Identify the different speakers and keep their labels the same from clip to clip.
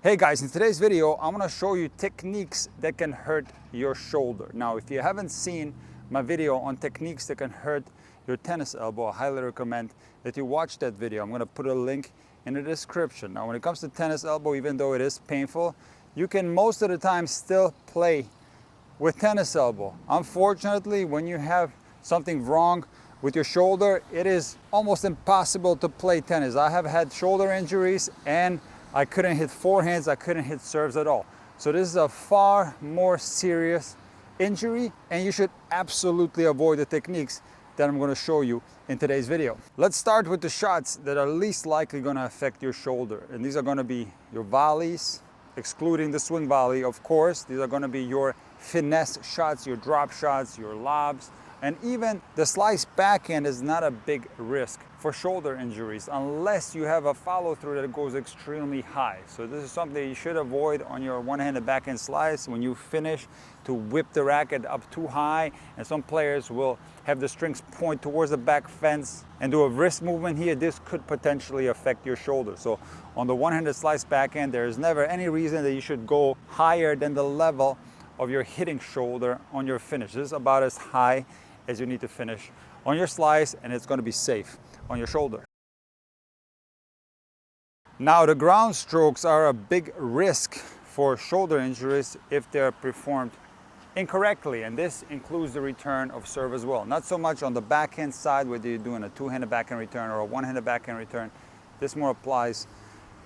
Speaker 1: Hey guys, in today's video, I'm gonna show you techniques that can hurt your shoulder. Now, if you haven't seen my video on techniques that can hurt your tennis elbow, I highly recommend that you watch that video. I'm gonna put a link in the description. Now, when it comes to tennis elbow, even though it is painful, you can most of the time still play with tennis elbow. Unfortunately, when you have something wrong with your shoulder, it is almost impossible to play tennis. I have had shoulder injuries and I couldn't hit forehands, I couldn't hit serves at all. So this is a far more serious injury, and you should absolutely avoid the techniques that I'm going to show you in today's video. Let's start with the shots that are least likely going to affect your shoulder. And these are going to be your volleys, excluding the swing volley, of course. These are going to be your finesse shots, your drop shots, your lobs. And even the slice backhand is not a big risk for shoulder injuries unless you have a follow through that goes extremely high. So this is something you should avoid on your one-handed backhand slice. When you finish, to whip the racket up too high, and some players will have the strings point towards the back fence and do a wrist movement here. This could potentially affect your shoulder. So on the one-handed slice backhand, there is never any reason that you should go higher than the level of your hitting shoulder on your finish. This is about as high as you need to finish on your slice, and it's going to be safe on your shoulder. Now, the ground strokes are a big risk for shoulder injuries if they're performed incorrectly, and this includes the return of serve as well. Not so much on the backhand side, whether you're doing a two-handed backhand return or a one-handed backhand return. This more applies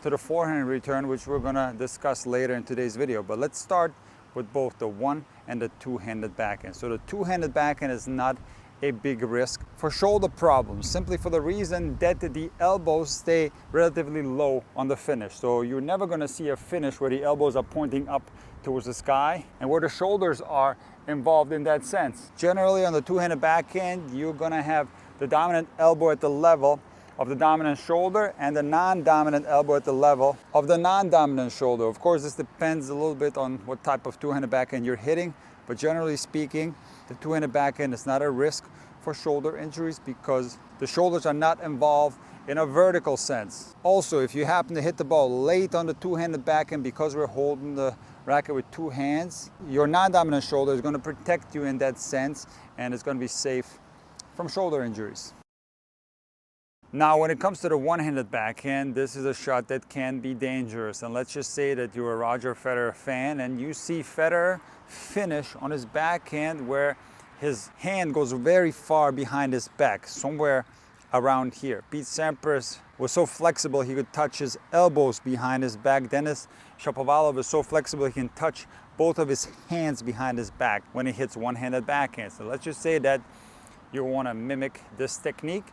Speaker 1: to the forehand return, which we're going to discuss later in today's video. But let's start with both the one and the two-handed backhand. So the two-handed backhand is not a big risk for shoulder problems, simply for the reason that the elbows stay relatively low on the finish. So you're never going to see a finish where the elbows are pointing up towards the sky and where the shoulders are involved in that sense. Generally, on the two-handed backhand, you're going to have the dominant elbow at the level of the dominant shoulder and the non-dominant elbow at the level of the non-dominant shoulder. Of course, this depends a little bit on what type of two-handed backhand you're hitting, but generally speaking, the two-handed backhand is not a risk for shoulder injuries because the shoulders are not involved in a vertical sense. Also, if you happen to hit the ball late on the two-handed backhand because we're holding the racket with two hands, your non-dominant shoulder is going to protect you in that sense, and it's going to be safe from shoulder injuries. Now, when it comes to the one-handed backhand, this is a shot that can be dangerous. And let's just say that you're a Roger Federer fan and you see Federer finish on his backhand where his hand goes very far behind his back, somewhere around here. Pete Sampras was so flexible he could touch his elbows behind his back. Denis Shapovalov is so flexible he can touch both of his hands behind his back when he hits one-handed backhand. So let's just say that you want to mimic this technique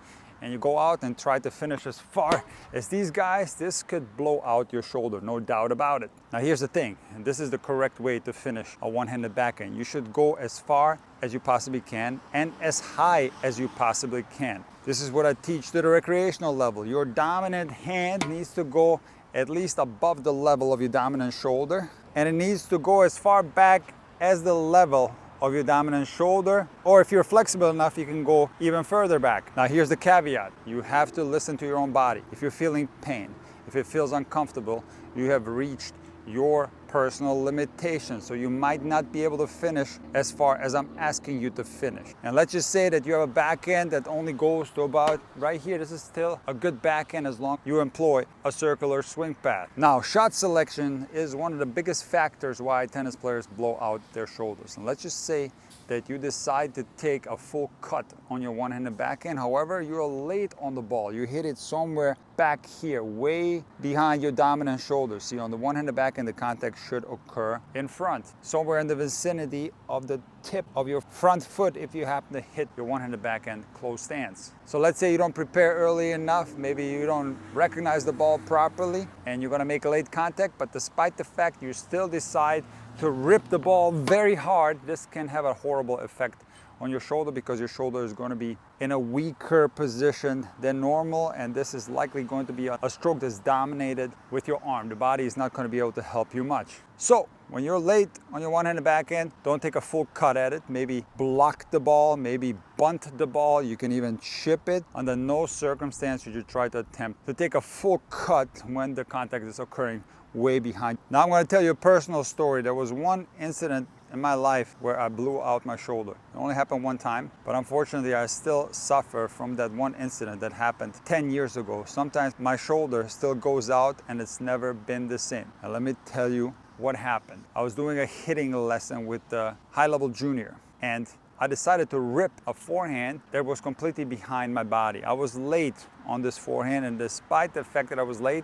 Speaker 1: and you go out and try to finish as far as these guys. This could blow out your shoulder, no doubt about it. Now here's the thing, and this is the correct way to finish a one-handed backhand. You should go as far as you possibly can and as high as you possibly can. This is what I teach to the recreational level. Your dominant hand needs to go at least above the level of your dominant shoulder, and it needs to go as far back as the level of your dominant shoulder, or if you're flexible enough, you can go even further back. Now here's the caveat. You have to listen to your own body. If you're feeling pain, if it feels uncomfortable, you have reached your personal limitations. So you might not be able to finish as far as I'm asking you to finish. And let's just say that you have a backhand that only goes to about right here. This is still a good backhand as long as you employ a circular swing path. Now, shot selection is one of the biggest factors why tennis players blow out their shoulders. And let's just say that you decide to take a full cut on your one-handed backhand. However, you're late on the ball. You hit it somewhere back here, way behind your dominant shoulder. See, on the one-handed backhand, the contact should occur in front, somewhere in the vicinity of the tip of your front foot if you happen to hit your one-handed backhand close stance. So let's say you don't prepare early enough, maybe you don't recognize the ball properly, and you're gonna make a late contact, but despite the fact you still decide to rip the ball very hard, this can have a horrible effect on your shoulder because your shoulder is going to be in a weaker position than normal, and this is likely going to be a stroke that's dominated with your arm. The body is not going to be able to help you much. So when you're late on your one-handed backhand, don't take a full cut at it. Maybe block the ball, maybe bunt the ball. You can even chip it. Under no circumstance should you try to attempt to take a full cut when the contact is occurring way behind. Now I'm going to tell you a personal story. There was one incident in my life where I blew out my shoulder. It only happened one time, but unfortunately I still suffer from that one incident that happened 10 years ago. Sometimes my shoulder still goes out and it's never been the same. And let me tell you what happened. I was doing a hitting lesson with the high-level junior, and I decided to rip a forehand that was completely behind my body. I was late on this forehand, and despite the fact that I was late,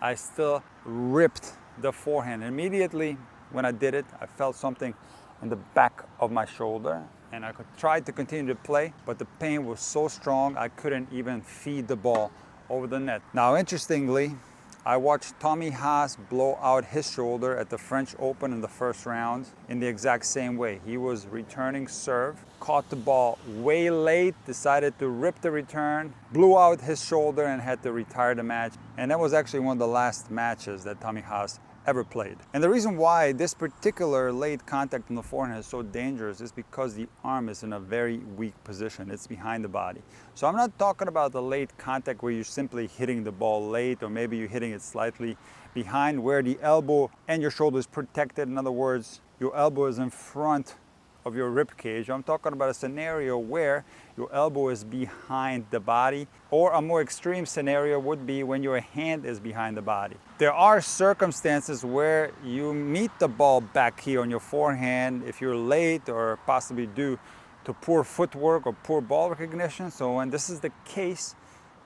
Speaker 1: I still ripped the forehand. Immediately when I did it, I felt something in the back of my shoulder, and I tried to continue to play, but the pain was so strong I couldn't even feed the ball over the net. Now, interestingly, I watched Tommy Haas blow out his shoulder at the French Open in the first round in the exact same way. He was returning serve, caught the ball way late, decided to rip the return, blew out his shoulder and had to retire the match. And that was actually one of the last matches that Tommy Haas ever played. And the reason why this particular late contact on the forehand is so dangerous is because the arm is in a very weak position. It's behind the body. So I'm not talking about the late contact where you're simply hitting the ball late, or maybe you're hitting it slightly behind where the elbow and your shoulder is protected. In other words, your elbow is in front of your rib cage. I'm talking about a scenario where your elbow is behind the body, or a more extreme scenario would be when your hand is behind the body. There are circumstances where you meet the ball back here on your forehand if you're late or possibly due to poor footwork or poor ball recognition. So when this is the case,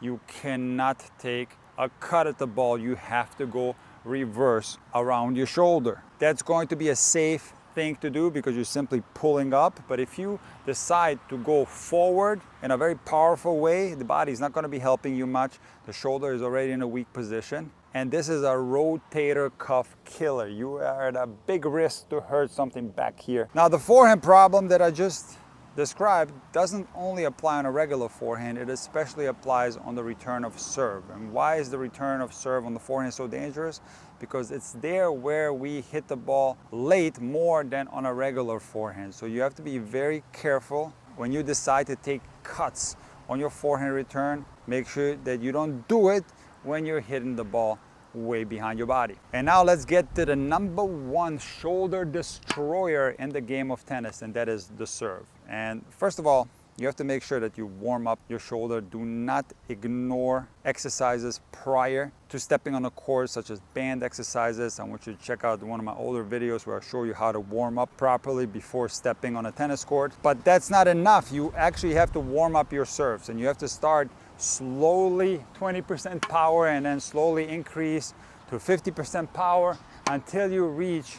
Speaker 1: you cannot take a cut at the ball. You have to go reverse around your shoulder. That's going to be a safe thing to do because you're simply pulling up. But if you decide to go forward in a very powerful way, the body is not going to be helping you much. The shoulder is already in a weak position, and this is a rotator cuff killer. You are at a big risk to hurt something back here. Now, the forehand problem that I just described doesn't only apply on a regular forehand, it especially applies on the return of serve. And why is the return of serve on the forehand so dangerous? Because it's there where we hit the ball late more than on a regular forehand. So you have to be very careful when you decide to take cuts on your forehand return. Make sure that you don't do it when you're hitting the ball way behind your body. And now let's get to the number one shoulder destroyer in the game of tennis, and that is the serve. And first of all, you have to make sure that you warm up your shoulder. Do not ignore exercises prior to stepping on the court, such as band exercises. I want you to check out one of my older videos where I show you how to warm up properly before stepping on a tennis court. But that's not enough. You actually have to warm up your serves, and you have to start slowly, 20% power, and then slowly increase to 50% power until you reach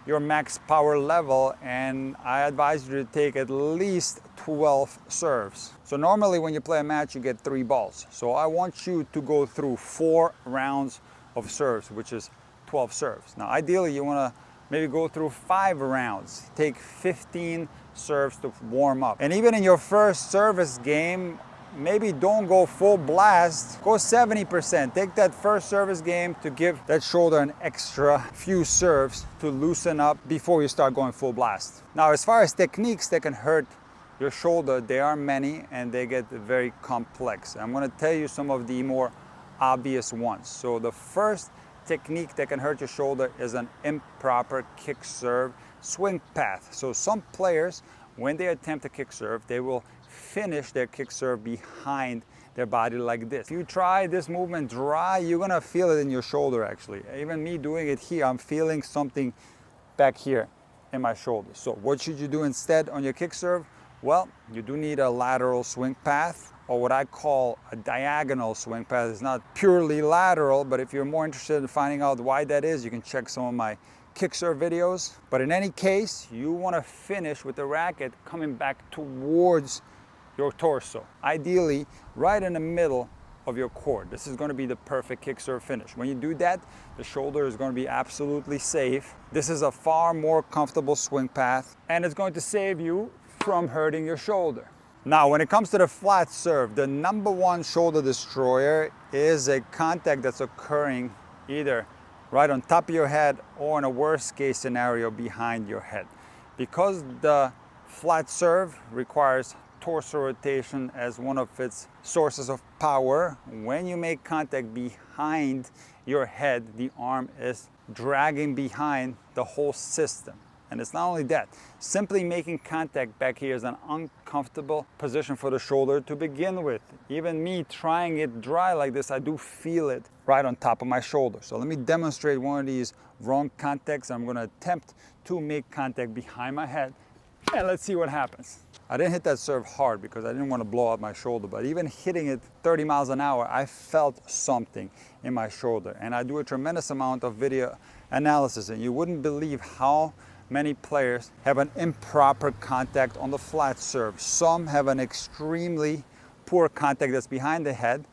Speaker 1: your max power level. And I advise you to take at least 12 serves. So normally when you play a match, you get 3 balls. So I want you to go through 4 rounds of serves, which is 12 serves. Now ideally you want to maybe go through 5 rounds, take 15 serves to warm up. And even in your first service game, maybe don't go full blast, go 70%. Take that first service game to give that shoulder an extra few serves to loosen up before you start going full blast. Now, as far as techniques that can hurt your shoulder, there are many and they get very complex. I'm going to tell you some of the more obvious ones. So the first technique that can hurt your shoulder is an improper kick serve swing path. So some players, when they attempt a kick serve, they will finish their kick serve behind their body like this. If you try this movement dry, you're gonna feel it in your shoulder actually. Even me doing it here, I'm feeling something back here in my shoulder. So what should you do instead on your kick serve? Well, you do need a lateral swing path, or what I call a diagonal swing path. It's not purely lateral, but if you're more interested in finding out why that is, you can check some of my kick serve videos. But in any case, you want to finish with the racket coming back towards your torso, ideally right in the middle of your court. This is going to be the perfect kick serve finish. When you do that, the shoulder is going to be absolutely safe. This is a far more comfortable swing path, and it's going to save you from hurting your shoulder. Now, when it comes to the flat serve, the number one shoulder destroyer is a contact that's occurring either right on top of your head or in a worst case scenario behind your head. Because the flat serve requires torso rotation as one of its sources of power, when you make contact behind your head, the arm is dragging behind the whole system. And it's not only that, simply making contact back here is an uncomfortable position for the shoulder to begin with. Even me trying it dry like this, I do feel it right on top of my shoulder. So let me demonstrate one of these wrong contacts. I'm going to attempt to make contact behind my head, and let's see what happens. I didn't hit that serve hard because I didn't want to blow out my shoulder, but even hitting it 30 miles an hour, I felt something in my shoulder. And I do a tremendous amount of video analysis, and you wouldn't believe how many players have an improper contact on the flat serve. Some have an extremely poor contact that's behind the head,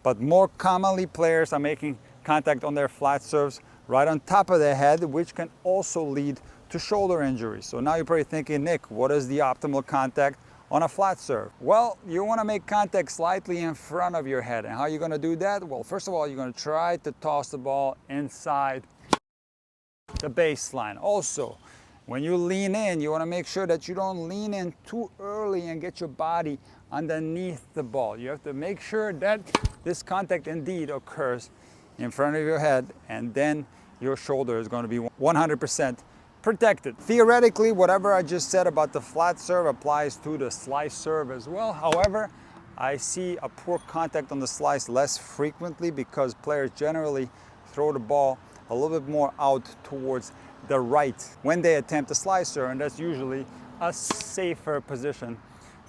Speaker 1: but more commonly players are making contact on their flat serves right on top of their head, which can also lead to shoulder injuries. So now you're probably thinking, Nick, what is the optimal contact on a flat serve? Well, you want to make contact slightly in front of your head. And how are you going to do that? Well, first of all, you're going to try to toss the ball inside the baseline. Also, when you lean in, you want to make sure that you don't lean in too early and get your body underneath the ball. You have to make sure that this contact indeed occurs in front of your head, and then your shoulder is going to be 100% protected. Theoretically, whatever I just said about the flat serve applies to the slice serve as well. However, I see a poor contact on the slice less frequently because players generally throw the ball a little bit more out towards the right when they attempt a slicer, and that's usually a safer position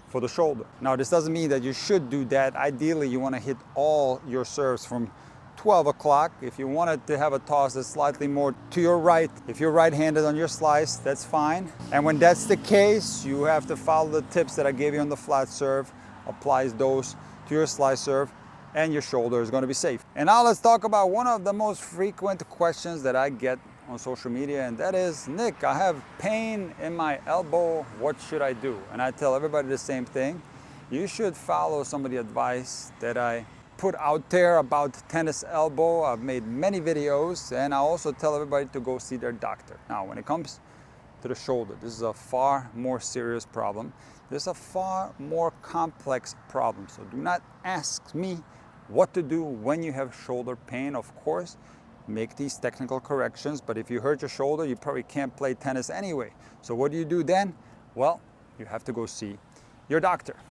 Speaker 1: for the shoulder. Now, this doesn't mean that you should do that. Ideally, you want to hit all your serves from 12 o'clock. If you wanted to have a toss that's slightly more to your right, if you're right-handed on your slice, that's fine. And when that's the case, you have to follow the tips that I gave you on the flat serve, applies those to your slice serve, and your shoulder is going to be safe. And now let's talk about one of the most frequent questions that I get on social media, and that is, Nick, I have pain in my elbow, what should I do? And I tell everybody the same thing. You should follow some of the advice that I put out there about tennis elbow. I've made many videos, and I also tell everybody to go see their doctor. Now, when it comes to the shoulder, this is a far more serious problem. This is a far more complex problem. So do not ask me what to do when you have shoulder pain. Of course, make these technical corrections, but if you hurt your shoulder, you probably can't play tennis anyway. So what do you do then? Well, you have to go see your doctor.